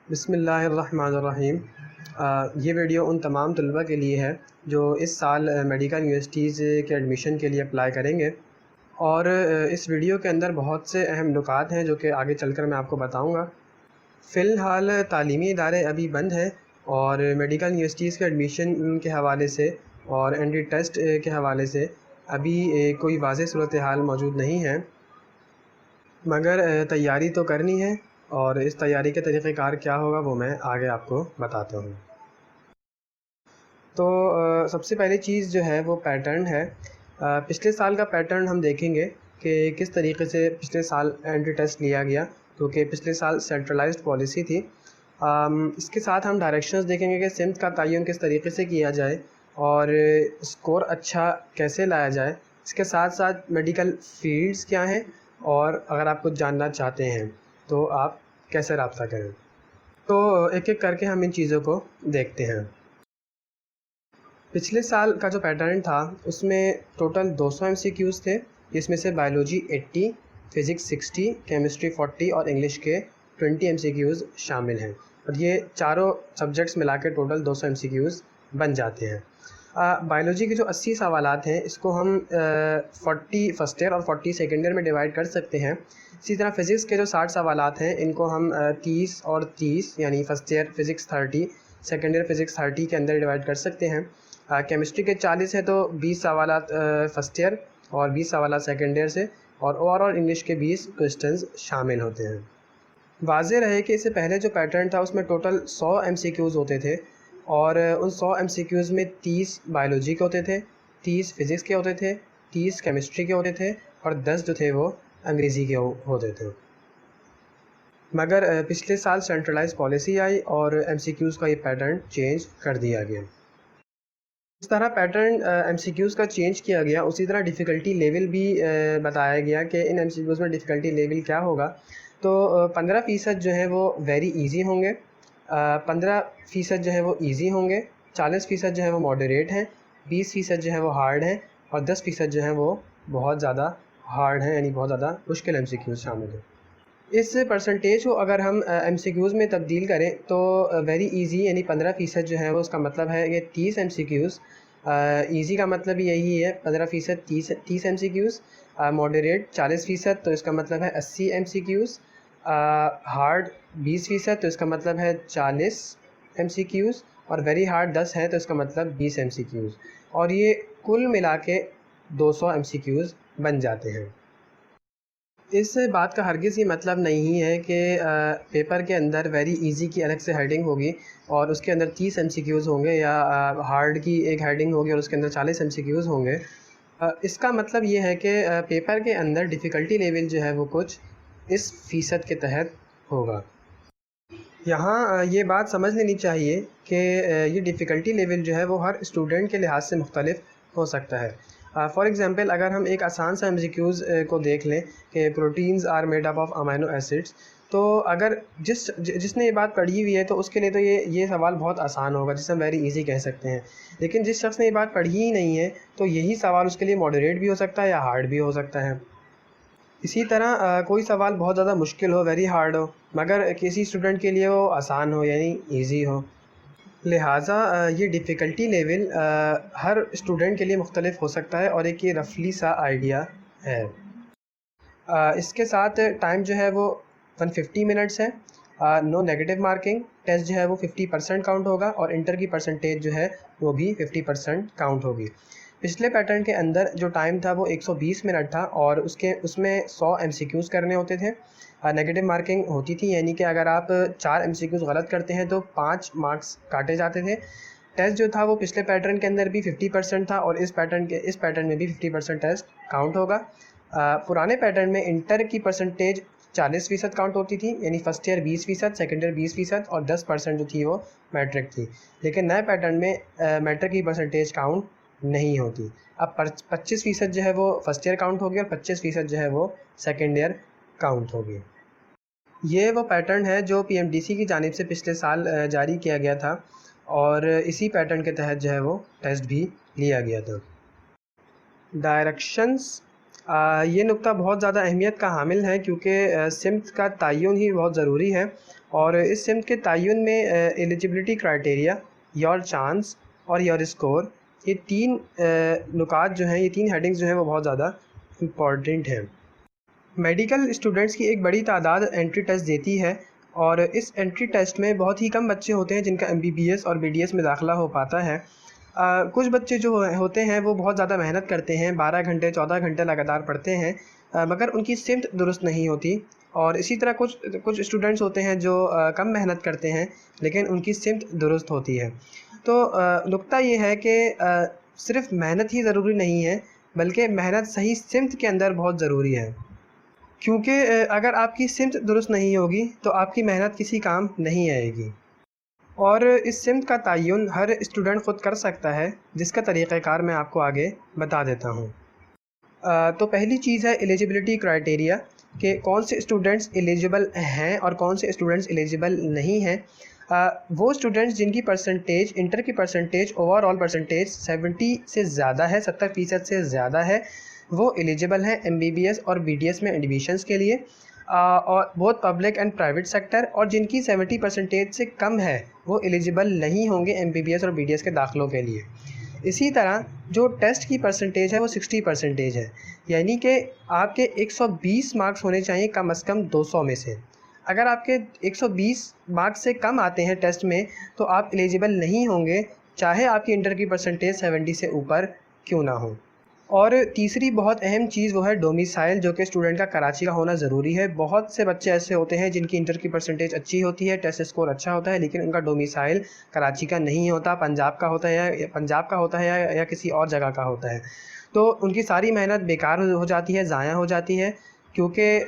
बिस्मिल्लाहिर्रहमानिर्रहीम। ये वीडियो उन तमाम तलबा के लिए है जो इस साल मेडिकल यूनिवर्सिटीज़ के एडमिशन के लिए अप्लाई करेंगे। और इस वीडियो के अंदर बहुत से अहम नुकात हैं जो कि आगे चलकर मैं आपको बताऊंगा। फ़िलहाल तालीमी इदारे अभी बंद हैं और मेडिकल यूनिवर्सिटीज़ के एडमिशन के हवाले से और एंट्री टेस्ट के हवाले से अभी कोई वाज़ेह सूरत हाल मौजूद नहीं है, मगर तैयारी तो करनी है और इस तैयारी के तरीक़ेकार क्या होगा वो मैं आगे आपको बताता हूँ। तो सबसे पहली चीज़ जो है वो पैटर्न है। पिछले साल का पैटर्न हम देखेंगे कि किस तरीके से पिछले साल एंट्री टेस्ट लिया गया, क्योंकि पिछले साल सेंट्रलाइज्ड पॉलिसी थी। इसके साथ हम डायरेक्शंस देखेंगे कि सिमत का तयन किस तरीके से किया जाए और स्कोर अच्छा कैसे लाया जाए। इसके साथ साथ मेडिकल फ़ील्ड्स क्या हैं और अगर आप कुछ जानना चाहते हैं तो आप कैसे रब्ता करें। तो एक एक करके हम इन चीज़ों को देखते हैं। पिछले साल का जो पैटर्न था उसमें टोटल 200 MCQs थे, जिसमें से बायोलॉजी 80, फ़िज़िक्स 60, केमिस्ट्री 40 और इंग्लिश के 20 MCQs शामिल हैं। और ये चारों सब्जेक्ट्स मिला के टोटल 200 MCQs बन जाते हैं। बायोलॉजी के जो 80 सवालात हैं इसको हम 40 फर्स्ट ईयर और 40 सेकेंड ईयर में डिवाइड कर सकते हैं। इसी तरह फ़िज़िक्स के जो 60 सवालात हैं इनको हम 30 और 30 यानी first year physics 30, second year physics 30 के अंदर डिवाइड कर सकते हैं। केमिस्ट्री के 40 है तो 20 सवालात फ़र्स्ट ईयर और 20 सवालात सेकेंड ईयर से, और ओवरऑल इंग्लिश के 20 क्वेश्चंस शामिल होते हैं। वाज़ेह रहे कि इससे पहले जो पैटर्न था उसमें टोटल 100 MCQs होते थे और उन 100 MCQs में 30 बायोलॉजी के होते थे, 30 फ़िज़िक्स के होते थे, 30 केमिस्ट्री के होते थे और 10 जो थे वो अंग्रेज़ी के होते थे। मगर पिछले साल सेंट्रलाइज्ड पॉलिसी आई और MCQs का ये पैटर्न चेंज कर दिया गया। इस तरह पैटर्न MCQs का चेंज किया गया, उसी तरह डिफ़िकल्टी लेवल भी बताया गया कि इन MCQs में डिफ़िकल्टी लेवल क्या होगा। तो 15% जो है वो वेरी इजी होंगे, 15% जो है वो इजी होंगे, 40% जो है वो मॉडरेट हैं, 20% जो है वो हार्ड हैं और 10% जो है वो बहुत ज़्यादा हार्ड हैं, यानी बहुत ज़्यादा मुश्किल MCQs शामिल हैं। इस परसेंटेज को अगर हम MCQs में तब्दील करें तो वेरी इजी यानी 15% जो है वो उसका मतलब है कि 30 MCQs। इजी का मतलब यही है 15%, 30 MCQs। मॉडरेट 40% तो इसका मतलब है 80 MCQs। हार्ड 20% तो इसका मतलब है 40 MCQs और वेरी हार्ड 10 है तो इसका मतलब 20 MCQs, और ये कुल मिला के 200 MCQs बन जाते हैं। इस बात का हरगिज़ ये मतलब नहीं है कि पेपर के अंदर वेरी इजी की अलग से हेडिंग होगी और उसके अंदर 30 MCQs होंगे, या हार्ड की एक हेडिंग होगी और उसके अंदर 40 MCQs होंगे। इसका मतलब ये है कि पेपर के अंदर डिफ़िकल्टी लेवल जो है वो कुछ इस फ़ीसद के तहत होगा। यहाँ ये बात समझ लेनी चाहिए कि ये डिफ़िकल्टी लेवल जो है वो हर स्टूडेंट के लिहाज से मुख्तलिफ हो सकता है। फ़ॉर एग्ज़ाम्पल अगर हम एक आसान सा MCQs को देख लें कि proteins are made up of amino acids, तो अगर जिसने ये बात पढ़ी हुई है तो उसके लिए तो ये सवाल बहुत आसान होगा, जिसे हम वेरी इजी कह सकते हैं। लेकिन जिस शख्स ने ये बात पढ़ी ही नहीं है तो यही सवाल उसके लिए मॉडरेट भी हो सकता है या हार्ड भी हो सकता है। इसी तरह कोई सवाल बहुत ज़्यादा मुश्किल हो, वेरी हार्ड हो, मगर किसी स्टूडेंट के लिए वो आसान हो यानी इजी हो। लिहाजा ये डिफ़िकल्टी लेवल हर स्टूडेंट के लिए मुख्तलिफ हो सकता है और एक ये रफली सा आइडिया है। इसके साथ टाइम जो है वो 150 मिनट्स है। नो नेगेटिव मार्किंग, टेस्ट जो है वो 50% काउंट होगा और इंटर की परसेंटेज जो है वो भी 50% काउंट होगी। पिछले पैटर्न के अंदर जो टाइम था वो 120 मिनट था और उसमें 100 MCQs करने होते थे। नेगेटिव मार्किंग होती थी, यानी कि अगर आप 4 MCQs गलत करते हैं तो 5 मार्क्स काटे जाते थे। टेस्ट जो था वो पिछले पैटर्न के अंदर भी 50% था और इस पैटर्न में भी 50% टेस्ट काउंट होगा। पुराने पैटर्न में इंटर की परसेंटेज 40% काउंट होती थी, यानी फ़र्स्ट ईयर 20%, सेकेंड ईयर 20% और 10% जो थी वो मैट्रिक थी। लेकिन नए पैटर्न में मैट्रिक की परसेंटेज काउंट नहीं होती। अब 25% जो है वो फ़र्स्ट ईयर काउंट होगी और 25% जो है वो सेकेंड ईयर काउंट होगी। ये वो पैटर्न है जो PMDC की जानिब से पिछले साल जारी किया गया था और इसी पैटर्न के तहत जो है वो टेस्ट भी लिया गया था। डायरेक्शंस ये नुक्ता बहुत ज़्यादा अहमियत का हामिल है क्योंकि सिमत का तयन ही बहुत ज़रूरी है और इस सिमत के तयन में एलिजिबिलिटी क्राइटेरिया, योर चांस और योर स्कोर, ये तीन नुकात जो हैं, ये तीन हेडिंग्स जो हैं वो बहुत ज़्यादा इम्पॉर्टेंट हैं। मेडिकल स्टूडेंट्स की एक बड़ी तादाद एंट्री टेस्ट देती है और इस एंट्री टेस्ट में बहुत ही कम बच्चे होते हैं जिनका MBBS और BDS में दाखिला हो पाता है। कुछ बच्चे जो होते हैं वो बहुत ज़्यादा मेहनत करते हैं, 12 घंटे 14 घंटे लगातार पढ़ते हैं, मगर उनकी सिमत दुरुस्त नहीं होती। और इसी तरह कुछ स्टूडेंट्स होते हैं जो कम मेहनत करते हैं लेकिन उनकी सिमत दुरुस्त होती है। तो नुक्ता ये है कि सिर्फ़ मेहनत ही ज़रूरी नहीं है बल्कि मेहनत सही सिमत के अंदर बहुत ज़रूरी है, क्योंकि अगर आपकी सिमत दुरुस्त नहीं होगी तो आपकी मेहनत किसी काम नहीं आएगी। और इस सिमत का तयन हर स्टूडेंट ख़ुद कर सकता है, जिसका तरीक़ाकार मैं आपको आगे बता देता हूँ। तो पहली चीज़ है एलिजिबिलिटी क्राइटेरिया कि कौन से स्टूडेंट्स एलिजिबल हैं और कौन से स्टूडेंट्स एलिजिबल नहीं हैं। वो स्टूडेंट्स जिनकी परसेंटेज, इंटर की परसेंटेज, ओवरऑल परसेंटेज 70 से ज़्यादा है, 70% से ज़्यादा है, वो एलिजिबल हैं MBBS और BDS में एडमिशन्स के लिए, और बहुत पब्लिक एंड प्राइवेट सेक्टर। और जिनकी 70% से कम है वो एलिजिबल नहीं होंगे MBBS और BDS के दाखिलों के लिए। इसी तरह जो टेस्ट की परसेंटेज है वो 60% है, यानी कि आपके 120 मार्क्स होने चाहिए कम से कम 200 में से। अगर आपके 120 मार्क्स से कम आते हैं टेस्ट में तो आप एलिजिबल नहीं होंगे, चाहे आपकी इंटर की परसेंटेज 70 से ऊपर क्यों ना हो। और तीसरी बहुत अहम चीज़ वो है डोमिसाइल, जो कि स्टूडेंट का कराची का होना ज़रूरी है। बहुत से बच्चे ऐसे होते हैं जिनकी इंटर की परसेंटेज अच्छी होती है, टेस्ट स्कोर अच्छा होता है, लेकिन उनका डोमिसाइल कराची का नहीं होता, पंजाब का होता है या किसी और जगह का होता है। तो उनकी सारी मेहनत बेकार हो जाती है, ज़ाया हो जाती है, क्योंकि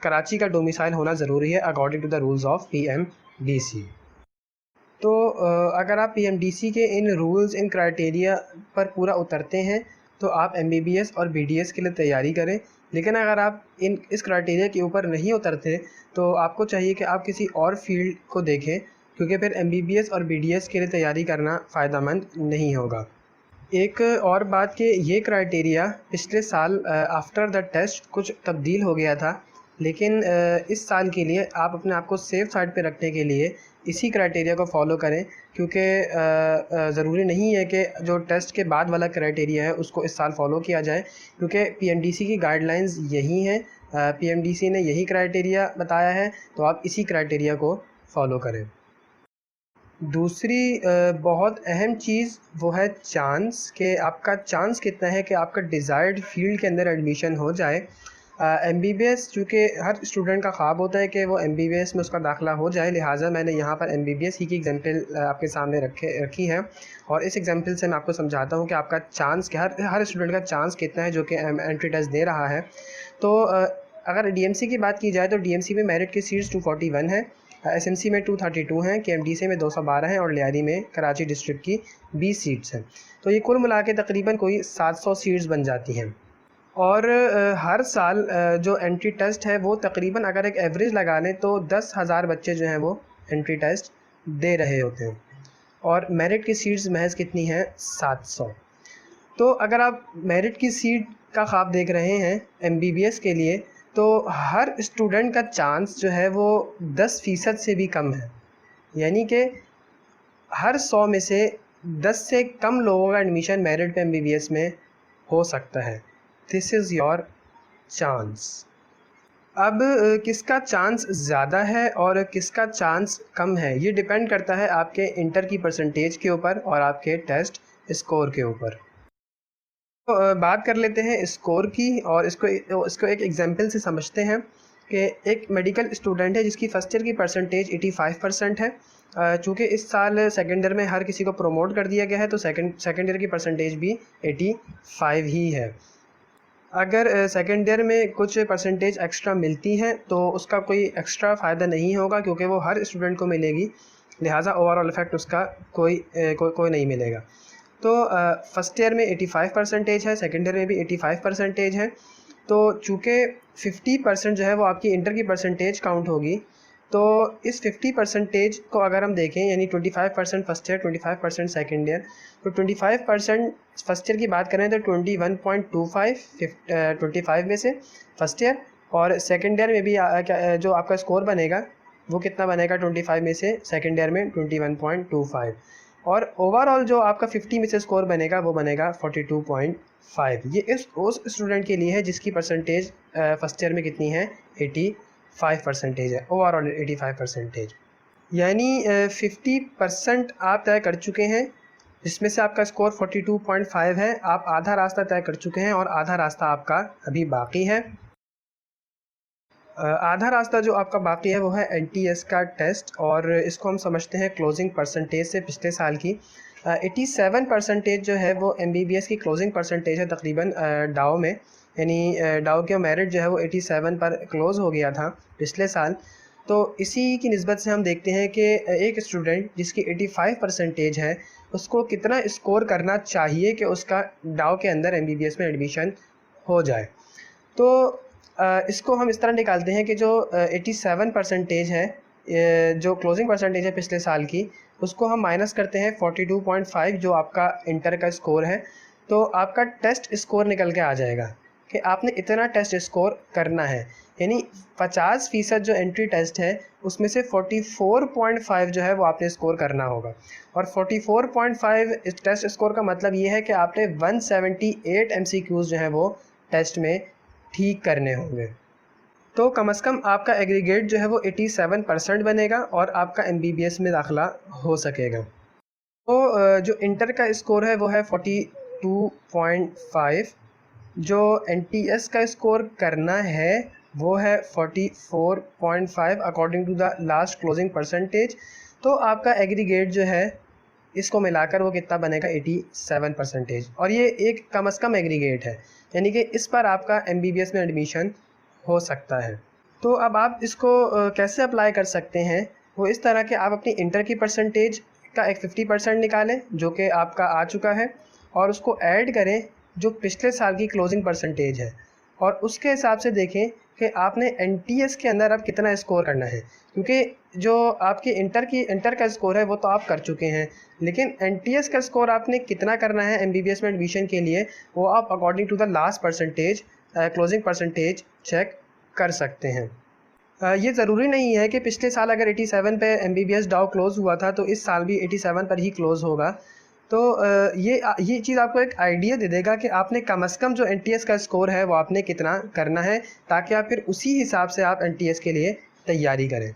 कराची का डोमिसाइल होना ज़रूरी है according to the rules of PMDC। तो अगर आप PMDC के इन रूल्स, इन क्राइटेरिया पर पूरा उतरते हैं तो आप MBBS और BDS के लिए तैयारी करें। लेकिन अगर आप इस क्राइटेरिया के ऊपर नहीं उतरते तो आपको चाहिए कि आप किसी और फील्ड को देखें, क्योंकि फिर MBBS और BDS के लिए तैयारी करना फ़ायदेमंद नहीं होगा। एक और बात कि ये क्राइटेरिया पिछले साल आफ्टर द टेस्ट कुछ तब्दील हो गया था, लेकिन इस साल के लिए आप अपने आप को सेफ़ साइड पे रखने के लिए इसी क्राइटेरिया को फॉलो करें, क्योंकि ज़रूरी नहीं है कि जो टेस्ट के बाद वाला क्राइटेरिया है उसको इस साल फॉलो किया जाए, क्योंकि PMDC की गाइडलाइंस यही हैं, PMDC ने यही क्राइटेरिया बताया है, तो आप इसी क्राइटेरिया को फॉलो करें। दूसरी बहुत अहम चीज़ वो है चांस, कि आपका चांस कितना है कि आपका डिज़ायर्ड फील्ड के अंदर एडमिशन हो जाए। MBBS चूँकि हर स्टूडेंट का ख्वाब होता है कि वो MBBS में उसका दाखिला हो जाए, लिहाजा मैंने यहाँ पर MBBS ही की एग्जाम्पल आपके सामने रखी है, और इस एग्जाम्पल से मैं आपको समझाता हूँ कि आपका चांस क्या, हर स्टूडेंट का चांस कितना है जो कि एंट्री टेस्ट दे रहा है। तो अगर DMC की बात की जाए तो DMC में मेरिट की सीट्स 241 है, SMC में 232 हैं, KMDC में 212 हैं और लियारी में कराची डिस्ट्रिक्ट की 20 सीट्स हैं। तो ये कुल मिला के तकरीबन कोई 700 सीट्स बन जाती हैं। और हर साल जो एंट्री टेस्ट है वो तकरीबन अगर एक एवरेज लगा लें तो 10,000 बच्चे जो हैं वो एंट्री टेस्ट दे रहे होते हैं, और मेरिट की सीट्स महज कितनी हैं? 700। तो अगर आप मेरिट की सीट का ख्वाब देख रहे हैं MBBS के लिए, तो हर स्टूडेंट का चांस जो है वो 10% से भी कम है, यानी कि हर 100 में से 10 से कम लोगों का एडमिशन मेरिट पे MBBS में हो सकता है। This is your chance. अब किसका चांस ज़्यादा है और किसका चांस कम है, ये डिपेंड करता है आपके इंटर की परसेंटेज के ऊपर और आपके टेस्ट स्कोर के ऊपर। तो बात कर लेते हैं स्कोर की, और इसको एक एग्जांपल से समझते हैं कि एक मेडिकल स्टूडेंट है जिसकी फ़र्स्ट ईयर की परसेंटेज 85% है। चूँकि इस साल सेकेंड ईयर में हर किसी को प्रमोट कर दिया गया है, तो सेकेंड ईयर की परसेंटेज भी 85 ही है। अगर सेकेंड ईयर में कुछ परसेंटेज एक्स्ट्रा मिलती हैं तो उसका कोई एक्स्ट्रा फ़ायदा नहीं होगा, क्योंकि वो हर स्टूडेंट को मिलेगी, लिहाजा ओवरऑल इफ़ेक्ट उसका कोई नहीं मिलेगा। तो फर्स्ट ईयर में 85% है, सेकेंड ईयर में भी 85% है। तो चूँकि 50% जो है वो आपकी इंटर की परसेंटेज काउंट होगी, तो इस 50% को अगर हम देखें, यानी 25% फर्स्ट ईयर, 25% सेकेंड ईयर, तो 25% फर्स्ट ईयर की बात करें तो 21.25 25 में से फर्स्ट ईयर, और सेकेंड ईयर में भी जो आपका स्कोर बनेगा वो कितना बनेगा 25 में से सेकेंड ईयर में 21.25, और ओवरऑल जो आपका 50 में से स्कोर बनेगा वो बनेगा 42.5। ये उस स्टूडेंट के लिए है जिसकी परसेंटेज फर्स्ट ईयर में कितनी है 85% है, ओवरऑल 85%, यानी 50% आप तय कर चुके हैं, जिसमें से आपका स्कोर 42.5 है। आप आधा रास्ता तय कर चुके हैं और आधा रास्ता आपका अभी बाकी है। आधा रास्ता जो आपका बाकी है वो है NTS का टेस्ट, और इसको हम समझते हैं क्लोजिंग परसेंटेज से पिछले साल की। 87% जो है वो MBBS की क्लोजिंग परसेंटेज है तकरीबन डाउ में, यानी डाउ के मेरिट जो है वो 87 पर क्लोज़ हो गया था पिछले साल। तो इसी की निस्बत से हम देखते हैं कि एक स्टूडेंट जिसकी 85% है उसको कितना स्कोर करना चाहिए कि उसका डाउ के अंदर MBBS में एडमिशन हो जाए। तो इसको हम इस तरह निकालते हैं कि जो 87% है, जो क्लोजिंग परसेंटेज है पिछले साल की, उसको हम माइनस करते हैं 42.5 जो आपका इंटर का स्कोर है, तो आपका टेस्ट स्कोर निकल के आ जाएगा कि आपने इतना टेस्ट स्कोर करना है। यानी 50% जो एंट्री टेस्ट है उसमें से 44.5 जो है वो आपने स्कोर करना होगा, और 44.5 इस टेस्ट स्कोर का मतलब ये है कि आपने 178 MCQs जो है वो टेस्ट में ठीक करने होंगे। तो कम से कम आपका एग्रीगेट जो है वो 87% बनेगा और आपका MBBS में दाखिला हो सकेगा। तो जो इंटर का स्कोर है वो है 42.5, जो NTS का स्कोर करना है वो है 44.5 according to the last closing percentage. तो आपका एग्रीगेट जो है इसको मिलाकर वो कितना बनेगा 87%, और ये एक कम से कम एग्रीगेट है, यानी कि इस पर आपका MBBS में एडमिशन हो सकता है। तो अब आप इसको कैसे अप्लाई कर सकते हैं, वो इस तरह के आप अपनी इंटर की परसेंटेज का एक 50% निकालें जो कि आपका आ चुका है, और उसको ऐड करें जो पिछले साल की क्लोजिंग परसेंटेज है, और उसके हिसाब से देखें कि आपने NTS के अंदर अब कितना स्कोर करना है, क्योंकि जो आपकी इंटर का स्कोर है वो तो आप कर चुके हैं, लेकिन NTS का स्कोर आपने कितना करना है MBBS में एडमिशन के लिए वो आप according to the last percentage closing percentage check कर सकते हैं। ये ज़रूरी नहीं है कि पिछले साल अगर 87 पे MBBS डाउ क्लोज़ हुआ था तो इस साल भी 87 पर ही क्लोज़ होगा। तो ये चीज़ आपको एक आइडिया दे देगा कि आपने कम से कम जो NTS का स्कोर है वो आपने कितना करना है, ताकि आप फिर उसी हिसाब से आप NTS के लिए तैयारी करें।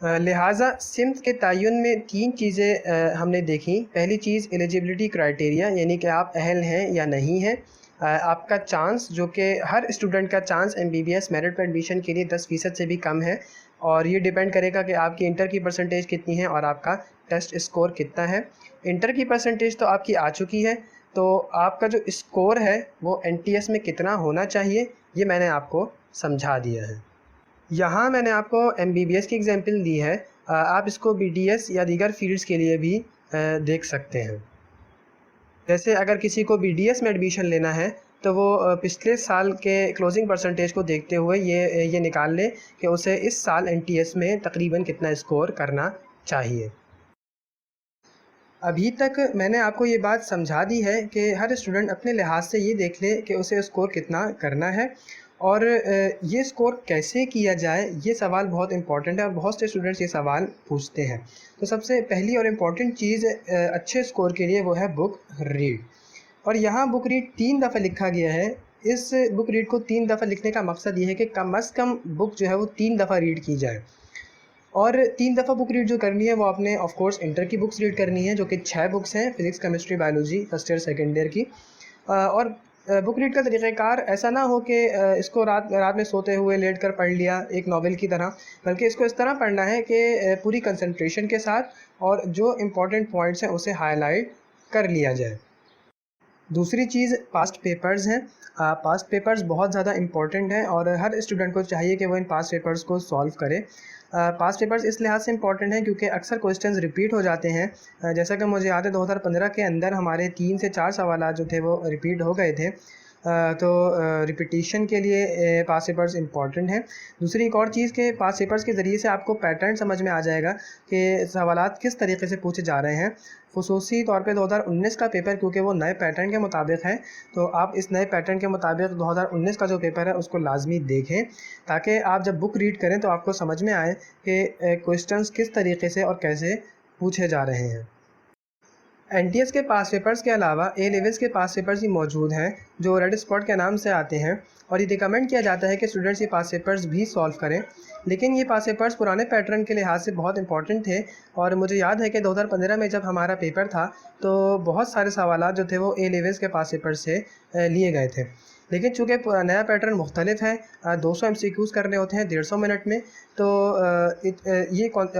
लिहाजा सिम्त के तयन में 3 चीज़ें हमने देखी। पहली चीज़ एलिजिबिलिटी क्राइटेरिया, यानी कि आप अहल हैं या नहीं हैं। आपका चांस, जो कि हर स्टूडेंट का चांस MBBS मेरिट पर एडमिशन के लिए 10% से भी कम है, और ये डिपेंड करेगा कि आपकी इंटर की परसेंटेज कितनी है और आपका टेस्ट स्कोर कितना है। इंटर की परसेंटेज तो आपकी आ चुकी है, तो आपका जो स्कोर है वो NTS में कितना होना चाहिए ये मैंने आपको समझा दिया है। यहाँ मैंने आपको MBBS की एग्जांपल दी है, आप इसको BDS या दीगर फील्ड्स के लिए भी देख सकते हैं। जैसे अगर किसी को BDS में एडमिशन लेना है तो वो पिछले साल के क्लोजिंग परसेंटेज को देखते हुए ये निकाल ले कि उसे इस साल NTS में तकरीबन कितना स्कोर करना चाहिए। अभी तक मैंने आपको ये बात समझा दी है कि हर स्टूडेंट अपने लिहाज से ये देख ले कि उसे स्कोर कितना करना है, और ये स्कोर कैसे किया जाए, ये सवाल बहुत इम्पॉर्टेंट है और बहुत से स्टूडेंट्स ये सवाल पूछते हैं। तो सबसे पहली और इम्पॉर्टेंट चीज़ अच्छे स्कोर के लिए वो है बुक रीड, और यहाँ बुक रीड 3 दफ़ा लिखा गया है। इस बुक रीड को 3 दफ़ा लिखने का मकसद ये है कि कम से कम बुक जो है वो 3 दफ़ा रीड की जाए, और 3 दफ़ा बुक रीड जो करनी है वो आपने ऑफ कोर्स इंटर की बुक्स रीड करनी है, जो कि 6 बुक्स हैं, physics, chemistry, biology first year second year की। और बुक रीड का तरीक़ाकार ऐसा ना हो कि इसको रात में सोते हुए लेट कर पढ़ लिया एक नावल की तरह, बल्कि इसको इस तरह पढ़ना है कि पूरी कंसंट्रेशन के साथ, और जो इम्पोर्टेंट पॉइंट्स हैं उसे हाईलाइट कर लिया जाए। दूसरी चीज़ पास्ट पेपर्स हैं। पास्ट पेपर्स बहुत ज़्यादा इम्पॉर्टेंट हैं और हर स्टूडेंट को चाहिए कि वो इन पास्ट पेपर्स को सॉल्व करे। पास्ट पेपर्स इस लिहाज से इम्पॉर्टेंट हैं क्योंकि अक्सर क्वेश्चंस रिपीट हो जाते हैं। जैसा कि मुझे याद है 2015 के अंदर हमारे 3 से 4 सवाल जो थे वो रिपीट हो गए थे। तो रिपीटिशन के लिए पास्ट पेपर्स इंपॉर्टेंट हैं। दूसरी एक और चीज़ के पास्ट पेपर्स के ज़रिए से आपको पैटर्न समझ में आ जाएगा कि सवालात किस तरीके से पूछे जा रहे हैं। ख़ुसूसी तौर पे 2019 का पेपर क्योंकि वो नए पैटर्न के मुताबिक है, तो आप इस नए पैटर्न के मुताबिक 2019 का जो पेपर है उसको लाजमी देखें, ताकि आप जब बुक रीड करें तो आपको समझ में आए कि क्वेश्चंस किस तरीके से और कैसे पूछे जा रहे हैं। एनटीएस के पास पेपर्स के अलावा ए लेवल्स के पास पेपर्स भी मौजूद हैं जो रेड स्पॉट के नाम से आते हैं, और ये रिकमेंड किया जाता है कि स्टूडेंट्स ये पास पेपर्स भी सॉल्व करें। लेकिन ये पास पेपर्स पुराने पैटर्न के लिहाज से बहुत इंपॉर्टेंट थे, और मुझे याद है कि 2015 में जब हमारा पेपर था तो बहुत सारे सवालात जो थे वो ए लेवल्स के पास पेपर से लिए गए थे। लेकिन चूँकि नया पैटर्न मुख्तलिफ है, 200 MCQs करने होते हैं 150 मिनट में, तो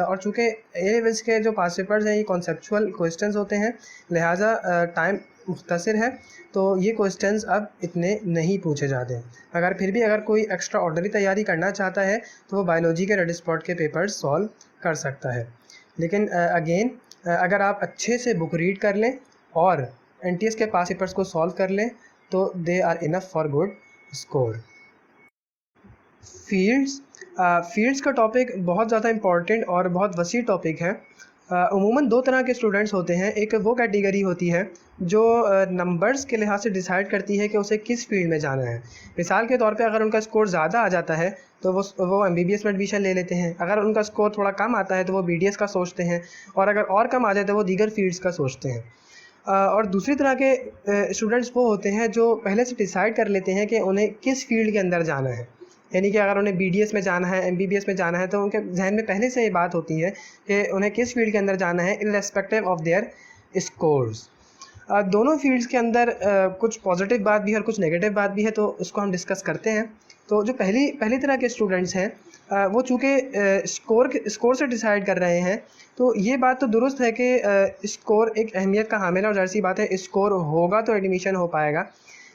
और चूँकि ए लेवल्स के जो पास पेपर्स हैं ये कॉन्सेप्चुअल क्वेश्चंस होते हैं, लिहाजा टाइम मुख्तसर है, तो ये क्वेश्चंस अब इतने नहीं पूछे जाते। अगर फिर भी अगर कोई एक्स्ट्रा ऑर्डनरी तैयारी करना चाहता है तो वो बायोलॉजी के रेड स्पॉट के पेपर्स सॉल्व कर सकता है। लेकिन अगेन अगर आप अच्छे से बुक रीड कर लें और एनटीएस के पास पेपर्स को सॉल्व कर लें तो they are enough for good score. Fields का टॉपिक बहुत ज़्यादा इम्पॉर्टेंट और बहुत वसी टॉपिक है। उमूमन दो तरह के स्टूडेंट्स होते हैं। एक वो कैटेगरी होती है जो नंबर्स के लिहाज से डिसाइड करती है कि उसे किस फील्ड में जाना है। मिसाल के तौर पे अगर उनका स्कोर ज़्यादा आ जाता है तो वो एमबीबीएस में एडमिशन ले लेते हैं। अगर उनका स्कोर थोड़ा कम आता है तो वो बीडीएस का सोचते हैं, और अगर और कम आ जाए तो वो दीगर फील्ड्स का सोचते हैं। और दूसरी तरह के स्टूडेंट्स वो होते हैं जो पहले से डिसाइड कर लेते हैं कि उन्हें किस फील्ड के अंदर जाना है। यानी कि अगर उन्हें बीडीएस में जाना है, एमबीबीएस में जाना है, तो उनके जहन में पहले से ये बात होती है कि उन्हें किस फील्ड के अंदर जाना है इर्रेस्पेक्टिव ऑफ देयर स्कोर्स। दोनों फील्ड्स के अंदर कुछ पॉजिटिव बात भी है और कुछ नेगेटिव बात भी है, तो उसको हम डिस्कस करते हैं। तो जो पहली तरह के स्टूडेंट्स हैं वो चूँकि स्कोर से डिसाइड कर रहे हैं, तो ये बात तो दुरुस्त है कि स्कोर एक अहमियत का हामिल है और ज़ाहिर सी बात है स्कोर होगा तो एडमिशन हो पाएगा।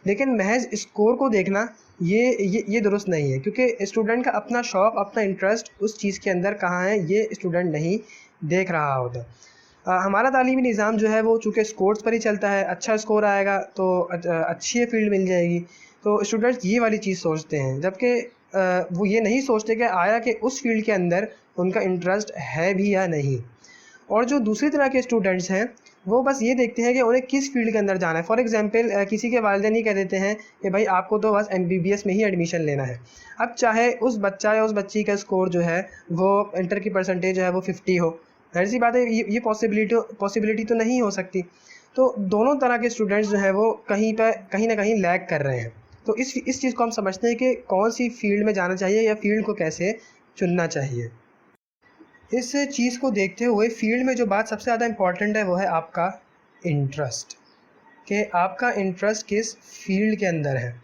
लेकिन महज स्कोर को देखना ये दुरुस्त नहीं है, क्योंकि स्टूडेंट का अपना शौक़, अपना इंटरेस्ट उस चीज़ के अंदर कहाँ है ये स्टूडेंट नहीं देख रहा होता। हमारा तालीमी निज़ाम जो है वो चूँकि स्कोर्स पर ही चलता है। अच्छा स्कोर आएगा तो अच्छी फील्ड मिल जाएगी, तो स्टूडेंट्स ये वाली चीज़ सोचते हैं, जबकि वो ये नहीं सोचते कि आया कि उस फील्ड के अंदर उनका इंटरेस्ट है भी या नहीं। और जो दूसरी तरह के स्टूडेंट्स हैं वो बस ये देखते हैं कि उन्हें किस फील्ड के अंदर जाना है। फॉर एग्जांपल किसी के वालिदैन ही कह देते हैं कि भाई आपको तो बस एमबीबीएस में ही एडमिशन लेना है। अब चाहे उस बच्चा या उस बच्ची का स्कोर जो है वो इंटर की परसेंटेज जो है वो 50 हो, जाहिर सी बात है ये पॉसिबिलिटी तो नहीं हो सकती। तो दोनों तरह के स्टूडेंट्स जो हैं वो कहीं ना कहीं लैग कर रहे हैं। तो इस चीज़ को हम समझते हैं कि कौन सी फील्ड में जाना चाहिए या फील्ड को कैसे चुनना चाहिए। इस चीज़ को देखते हुए फील्ड में जो बात सबसे ज़्यादा इम्पॉर्टेंट है वो है आपका इंटरेस्ट, कि आपका इंटरेस्ट किस फील्ड के अंदर है।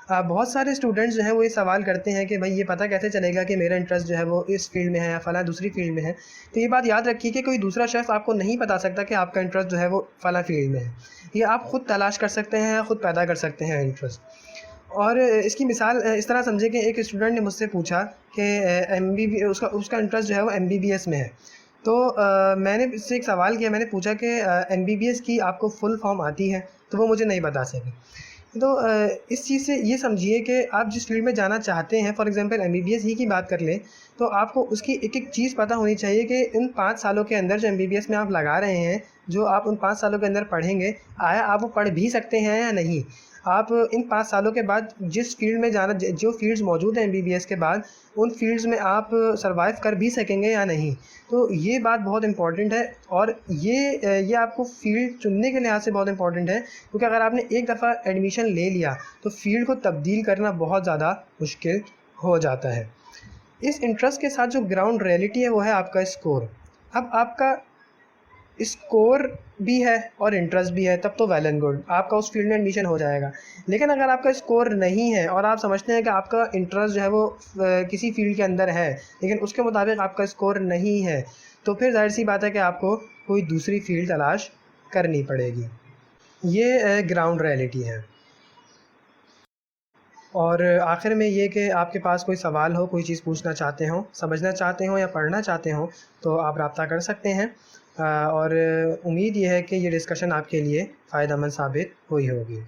बहुत सारे स्टूडेंट्स जो हैं वो ये सवाल करते हैं कि भाई ये पता कैसे चलेगा कि मेरा इंटरेस्ट जो है वो इस फील्ड में है या फ़लाँ दूसरी फील्ड में है। तो ये बात याद रखिए कि कोई दूसरा शख्स आपको नहीं बता सकता कि आपका इंटरेस्ट जो है वो फ़लाँ फील्ड में है। ये आप ख़ुद तलाश कर सकते हैं या ख़ुद पैदा कर सकते हैं इंटरेस्ट। और इसकी मिसाल इस तरह समझे कि एक स्टूडेंट ने मुझसे पूछा कि उसका इंटरेस्ट जो है वो एमबीबीएस में है। तो मैंने इससे एक सवाल किया, मैंने पूछा कि एमबीबीएस की आपको फुल फॉर्म आती है? तो वो मुझे नहीं बता सके। तो इस चीज़ से ये समझिए कि आप जिस फील्ड में जाना चाहते हैं, फॉर एग्जांपल एमबीबीएस ही की बात कर लें, तो आपको उसकी एक चीज़ पता होनी चाहिए कि इन 5 सालों के अंदर जो एमबीबीएस में आप लगा रहे हैं, जो आप उन 5 सालों के अंदर पढ़ेंगे, आया आप वो पढ़ भी सकते हैं या नहीं। आप इन 5 सालों के बाद जिस फील्ड में जाना, जो फील्ड्स मौजूद हैं एमबीबीएस के बाद, उन फील्ड्स में आप सर्वाइव कर भी सकेंगे या नहीं। तो ये बात बहुत इंपॉर्टेंट है, और ये आपको फील्ड चुनने के लिहाज से बहुत इंपॉर्टेंट है, क्योंकि अगर आपने एक दफ़ा एडमिशन ले लिया तो फील्ड को तब्दील करना बहुत ज़्यादा मुश्किल हो जाता है। इस इंटरेस्ट के साथ जो ग्राउंड रियलिटी है वो है आपका स्कोर। अब आपका स्कोर भी है और इंटरेस्ट भी है, तब तो वेल एंड गुड, आपका उस फील्ड में एडमिशन हो जाएगा। लेकिन अगर आपका स्कोर नहीं है और आप समझते हैं कि आपका इंटरेस्ट जो है वो किसी फील्ड के अंदर है, लेकिन उसके मुताबिक आपका स्कोर नहीं है, तो फिर जाहिर सी बात है कि आपको कोई दूसरी फील्ड तलाश करनी पड़ेगी। ये ग्राउंड रियलिटी है। और आखिर में ये कि आपके पास कोई सवाल हो, कोई चीज़ पूछना चाहते हो, समझना चाहते हो या पढ़ना चाहते हो, तो आप रब्ता कर सकते हैं। और उम्मीद ये है कि ये डिस्कशन आपके लिए फ़ायदेमंद साबित हुई होगी।